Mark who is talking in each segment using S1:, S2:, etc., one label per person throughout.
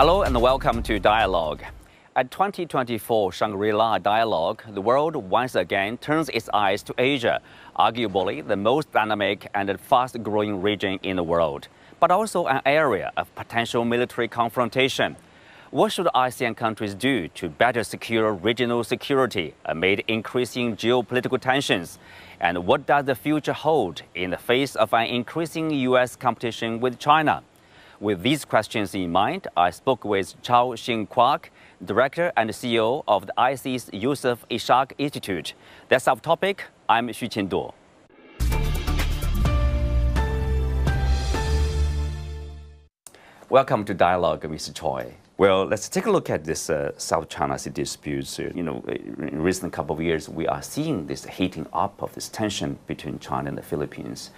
S1: Hello and welcome to Dialogue. At 2024 Shangri-La Dialogue, the world once again turns its eyes to Asia, arguably the most dynamic and fast-growing region in the world, but also an area of potential military confrontation. What should ASEAN countries do to better secure regional security amid increasing geopolitical tensions? And what does the future hold in the face of an increasing U.S. competition with China? With these questions in mind, I spoke with Chao Xin-kwok, Director and CEO of the IC's Yusof Ishak Institute. That's our topic. I'm Xu Qinduo. Welcome to Dialogue, Mr. Choi. Well, let's take a look at this South China Sea disputes. In recent couple of years, we are seeing this heating up of this tension between China and the Philippines.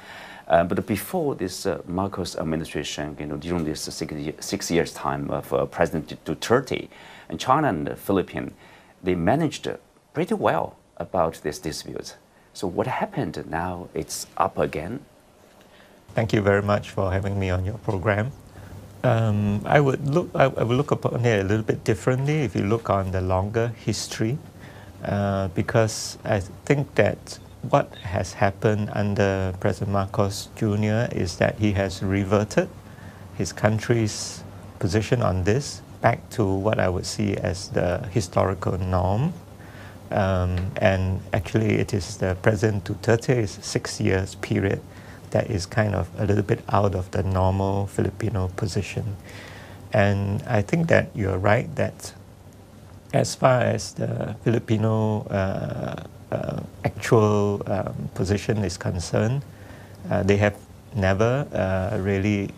S1: But before this Marcos administration, during this 6 years' time of President Duterte, and China and the Philippines, they managed pretty well about this dispute. So what happened now? It's up again.
S2: Thank you very much for having me on your program. I would look upon it a little bit differently if you look on the longer history, because I think that what has happened under President Marcos Jr. is that he has reverted his country's position on this back to what I would see as the historical norm. And actually it is the President Duterte's 6 years period that is kind of a little bit out of the normal Filipino position. And I think that you're right that as far as the Filipino actual position is concerned, they have never really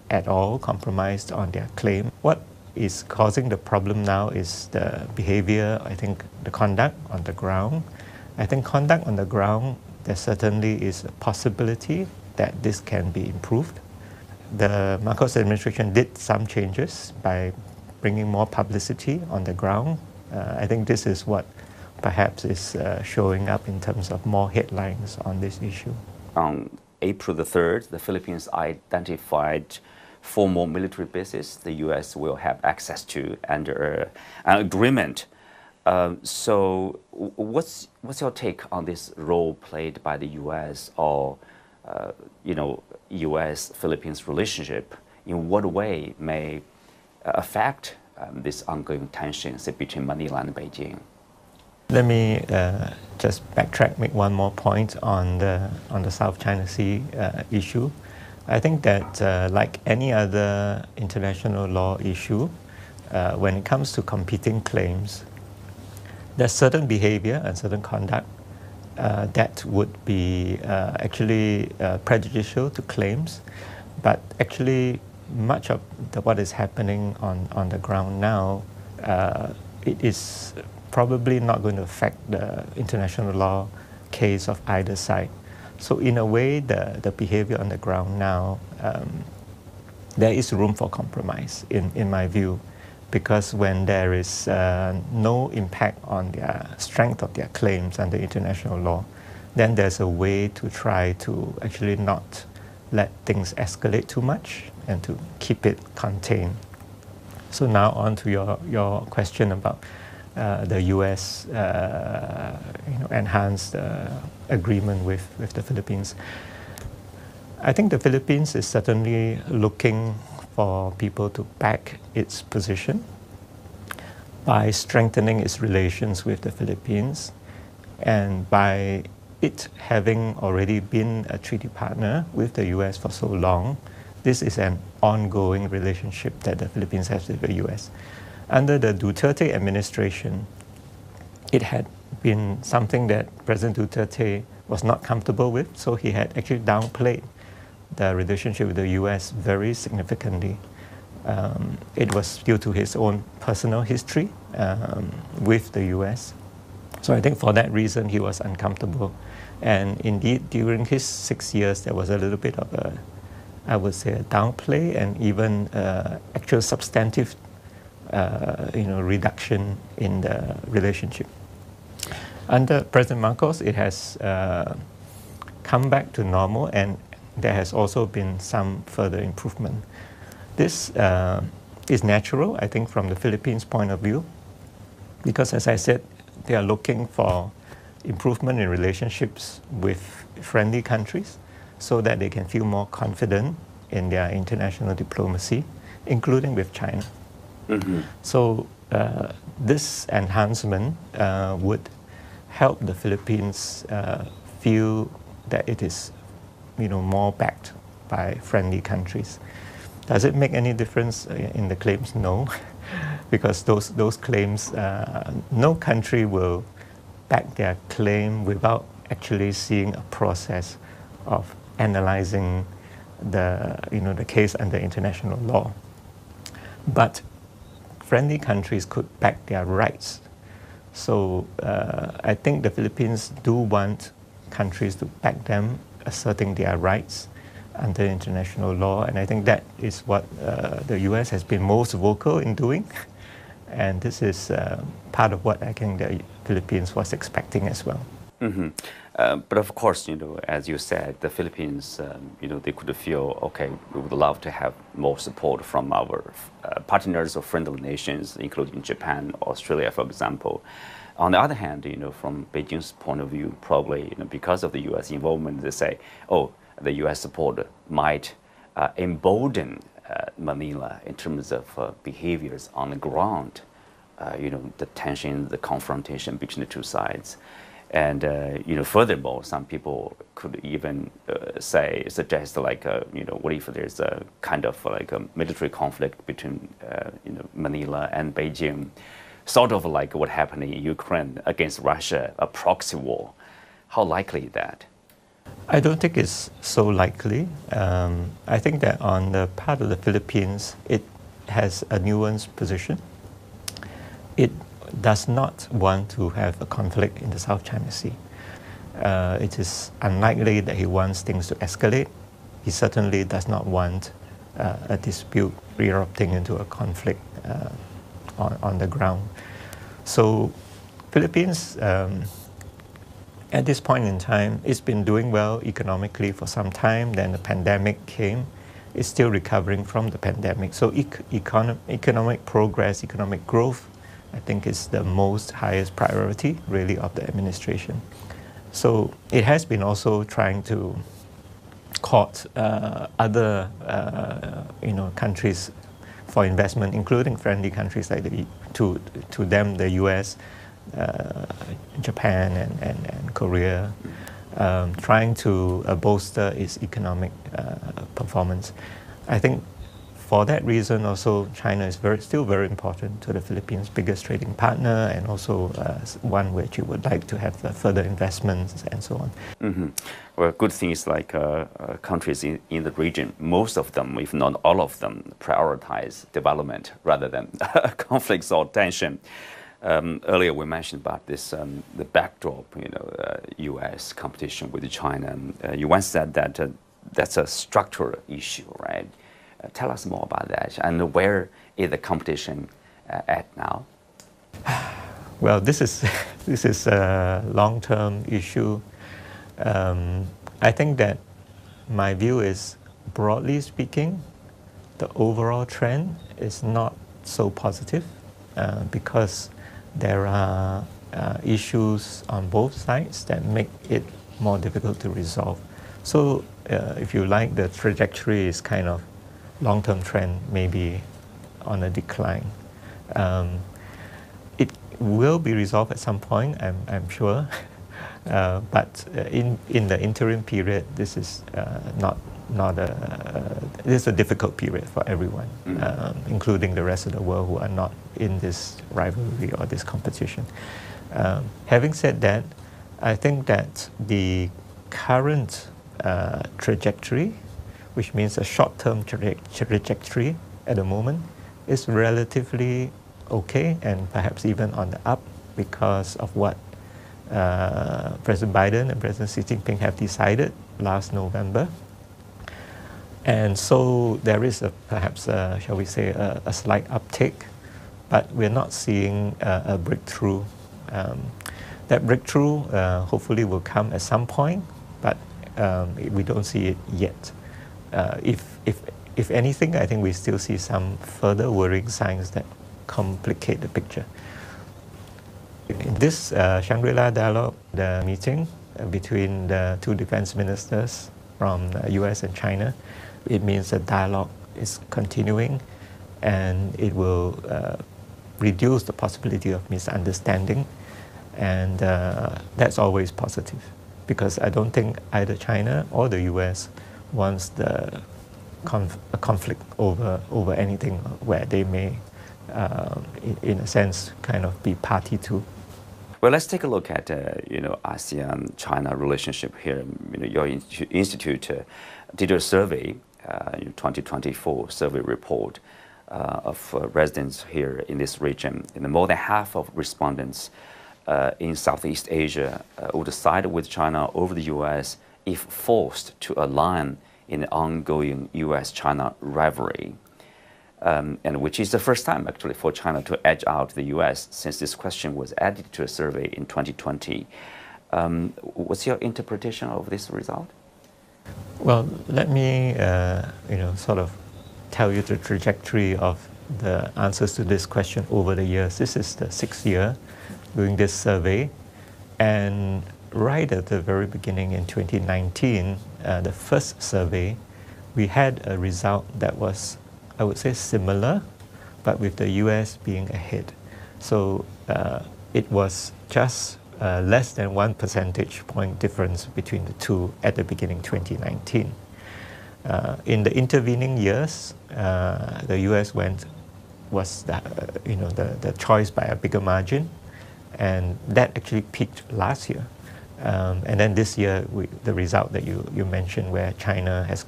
S2: at all compromised on their claim. What is causing the problem now is the behavior, I think the conduct on the ground. I think conduct on the ground, there certainly is a possibility that this can be improved. The Marcos administration did some changes by bringing more publicity on the ground. I think this is what perhaps is showing up in terms of more headlines on this issue.
S1: On April the 3rd, the Philippines identified 4 more military bases the U.S. will have access to under an agreement. So what's your take on this role played by the U.S. or U.S.-Philippines relationship? In what way may affect this ongoing tensions between Manila and Beijing?
S2: Let me just backtrack, make one more point on the South China Sea issue. I think that like any other international law issue, when it comes to competing claims, there's certain behavior and certain conduct that would be actually prejudicial to claims, but actually much of what is happening on the ground now, it is probably not going to affect the international law case of either side. So in a way, the behavior on the ground now, there is room for compromise in my view, because when there is no impact on the strength of their claims under international law, then there's a way to try to actually not let things escalate too much and to keep it contained. So now on to your question about the U.S. Enhanced agreement with the Philippines. I think the Philippines is certainly looking for people to back its position by strengthening its relations with the Philippines, and by it having already been a treaty partner with the U.S. for so long. This is an ongoing relationship that the Philippines has with the U.S. Under the Duterte administration, it had been something that President Duterte was not comfortable with, so he had actually downplayed the relationship with the U.S. very significantly. It was due to his own personal history with the U.S. So I think for that reason he was uncomfortable. And indeed, during his 6 years, there was a little bit of a, I would say, a downplay and even actual substantive reduction in the relationship. Under President Marcos, it has come back to normal, and there has also been some further improvement. This is natural, I think, from the Philippines' point of view, because as I said, they are looking for improvement in relationships with friendly countries so that they can feel more confident in their international diplomacy, including with China. So this enhancement would help the Philippines feel that it is, more backed by friendly countries. Does it make any difference in the claims? No, because those claims, no country will back their claim without actually seeing a process of analyzing the case under international law. But friendly countries could back their rights. So I think the Philippines do want countries to back them asserting their rights under international law, and I think that is what the US has been most vocal in doing, and this is part of what I think the Philippines was expecting as well.
S1: But of course, as you said, the Philippines, they could feel, okay, we would love to have more support from our partners or friendly nations, including Japan, Australia, for example. On the other hand, from Beijing's point of view, probably because of the U.S. involvement, they say, oh, the U.S. support might embolden Manila in terms of behaviors on the ground, the tension, the confrontation between the two sides. And furthermore, some people could even suggest like, what if there's a kind of like a military conflict between Manila and Beijing, sort of like what happened in Ukraine against Russia, a proxy war. How likely is that?
S2: I don't think it's so likely. I think that on the part of the Philippines, it has a nuanced position. It does not want to have a conflict in the South China Sea. It is unlikely that he wants things to escalate. He certainly does not want a dispute erupting into a conflict on the ground. So Philippines, at this point in time, it's been doing well economically for some time. Then the pandemic came. It's still recovering from the pandemic. So economic progress, economic growth, I think is the most highest priority, really, of the administration. So it has been also trying to court other, countries for investment, including friendly countries like to them, the U.S., Japan, and Korea, trying to bolster its economic performance. I think for that reason, also, China is still very important to the Philippines, biggest trading partner, and also one which you would like to have further investments and so on.
S1: Well, good thing is like countries in the region, most of them, if not all of them, prioritize development rather than conflicts or tension. Earlier we mentioned about this, the backdrop, U.S. competition with China. You once said that that's a structural issue, right? Tell us more about that, and where is the competition at now?
S2: Well, this is a long-term issue. I think that my view is, broadly speaking, the overall trend is not so positive because there are issues on both sides that make it more difficult to resolve. So, if you like, the trajectory is kind of long-term trend, maybe on a decline. It will be resolved at some point, I'm sure. But in the interim period, this is this is a difficult period for everyone, including the rest of the world who are not in this rivalry or this competition. Having said that, I think that the current trajectory, which means a short-term trajectory at the moment, is relatively okay and perhaps even on the up because of what President Biden and President Xi Jinping have decided last November. And so there is perhaps, shall we say, a slight uptick, but we're not seeing a breakthrough. That breakthrough hopefully will come at some point, but we don't see it yet. If if anything, I think we still see some further worrying signs that complicate the picture. In this Shangri-La dialogue, the meeting between the two defense ministers from the US and China, it means the dialogue is continuing, and it will reduce the possibility of misunderstanding, and that's always positive, because I don't think either China or the US wants a conflict over anything where they may, in a sense, kind of be party to.
S1: Well, let's take a look at ASEAN-China relationship here. Your institute did a survey, 2024 survey report of residents here in this region. And more than half of respondents in Southeast Asia would side with China over the U.S. if forced to align in the ongoing U.S.-China rivalry. And which is the first time actually for China to edge out the U.S. since this question was added to a survey in 2020. What's your interpretation of this result?
S2: Well, let me sort of tell you the trajectory of the answers to this question over the years. This is the 6th year doing this survey, and right at the very beginning in 2019, the first survey, we had a result that was, I would say, similar, but with the US being ahead. So it was just less than 1 percentage point difference between the two at the beginning 2019. In the intervening years, the US was the choice by a bigger margin, and that actually peaked last year. And then this year, the result that you mentioned, where China has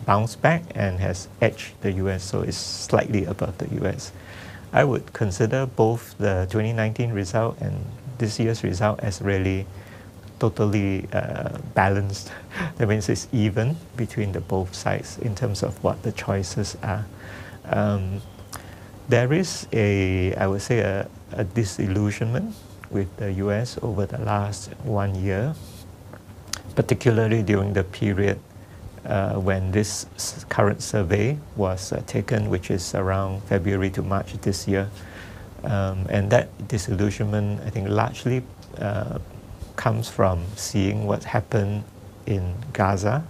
S2: bounced back and has edged the US, so it's slightly above the US. I would consider both the 2019 result and this year's result as really totally balanced. That means it's even between the both sides in terms of what the choices are. There is I would say a disillusionment with the US over the last 1 year, particularly during the period when this current survey was taken, which is around February to March this year. And that disillusionment, I think, largely comes from seeing what happened in Gaza,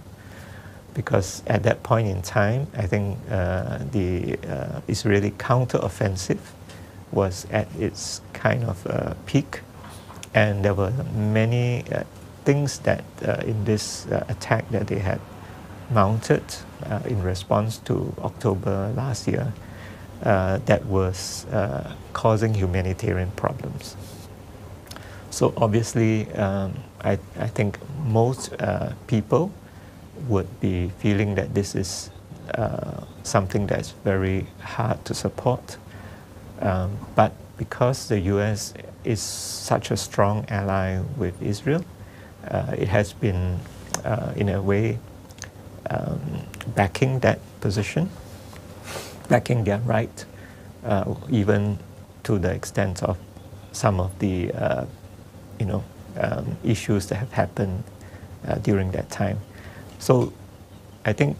S2: because at that point in time, I think the Israeli counteroffensive was at its kind of peak, and there were many things that in this attack that they had mounted in response to October last year that was causing humanitarian problems. So obviously, I think most people would be feeling that this is something that's very hard to support. But because the US is such a strong ally with Israel, it has been, in a way, backing that position, backing their right, even to the extent of some of the issues that have happened during that time. So I think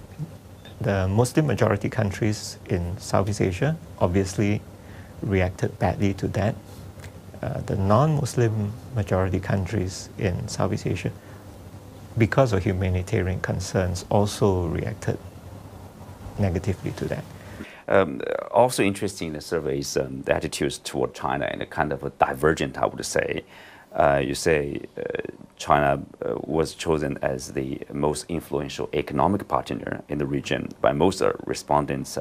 S2: the Muslim majority countries in Southeast Asia obviously reacted badly to that. The non-Muslim majority countries in Southeast Asia, because of humanitarian concerns, also reacted negatively to that.
S1: Also interesting in the surveys, the attitudes toward China and a kind of a divergent, I would say. You say China was chosen as the most influential economic partner in the region by most respondents,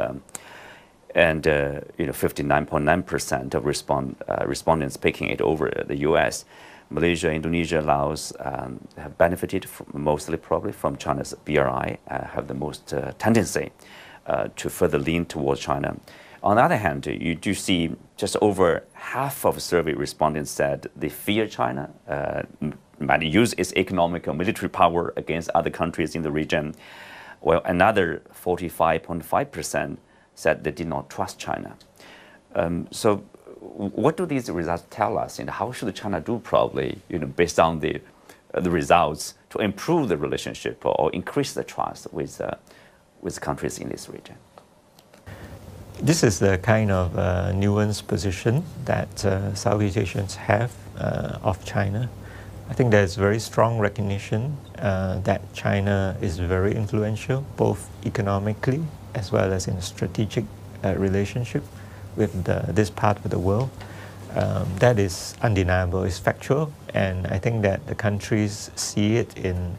S1: and 59.9% of respondents picking it over the U.S. Malaysia, Indonesia, Laos have benefited mostly probably from China's BRI, have the most tendency to further lean towards China. On the other hand, you do see just over half of survey respondents said they fear China, might use its economic or military power against other countries in the region, while another 45.5% said they did not trust China. So what do these results tell us, and how should China do, probably, based on the results, to improve the relationship or increase the trust with with countries in this region?
S2: This is the kind of nuanced position that Southeast Asians have of China. I think there's very strong recognition that China is very influential, both economically as well as in a strategic relationship with this part of the world. That is undeniable, it's factual, and I think that the countries see it in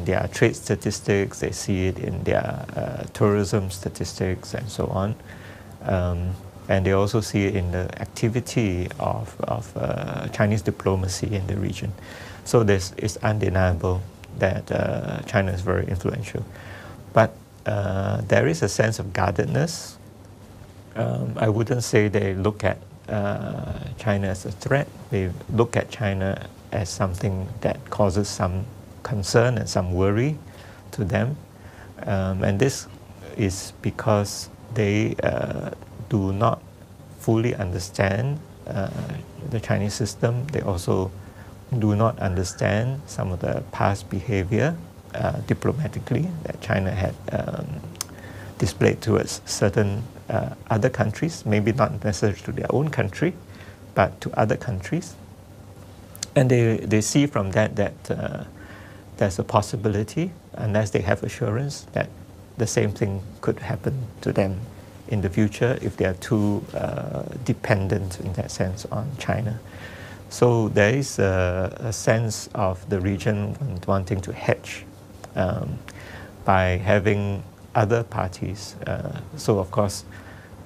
S2: their trade statistics, they see it in their tourism statistics and so on. And they also see it in the activity of Chinese diplomacy in the region. So it's undeniable that China is very influential. But there is a sense of guardedness. I wouldn't say they look at China as a threat. They look at China as something that causes some concern and some worry to them. And this is because they do not fully understand the Chinese system. They also do not understand some of the past behavior diplomatically that China had displayed towards certain other countries, maybe not necessarily to their own country, but to other countries. And they see from that there's a possibility, unless they have assurance, that the same thing could happen to them in the future if they are too dependent in that sense on China. So there is a sense of the region wanting to hedge by having other parties. So of course,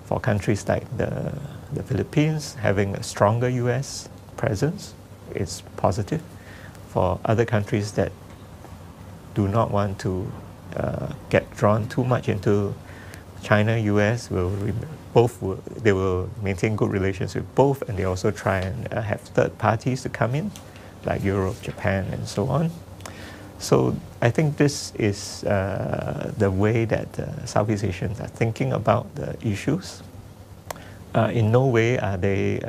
S2: for countries like the Philippines, having a stronger US presence is positive. For other countries that do not want to get drawn too much into China, US they will maintain good relations with both, and they also try and have third parties to come in, like Europe, Japan, and so on. So I think this is the way that Southeast Asians are thinking about the issues. In no way are they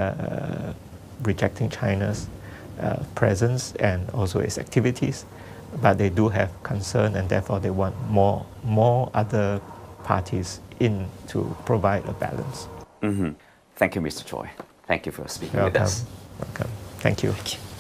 S2: rejecting China's presence and also its activities, but they do have concern, and therefore they want more other parties in to provide a balance.
S1: Mm-hmm. Thank you, Mr. Choi. Thank you for speaking
S2: Welcome.
S1: with us.
S2: Welcome. Thank you.
S1: Thank you.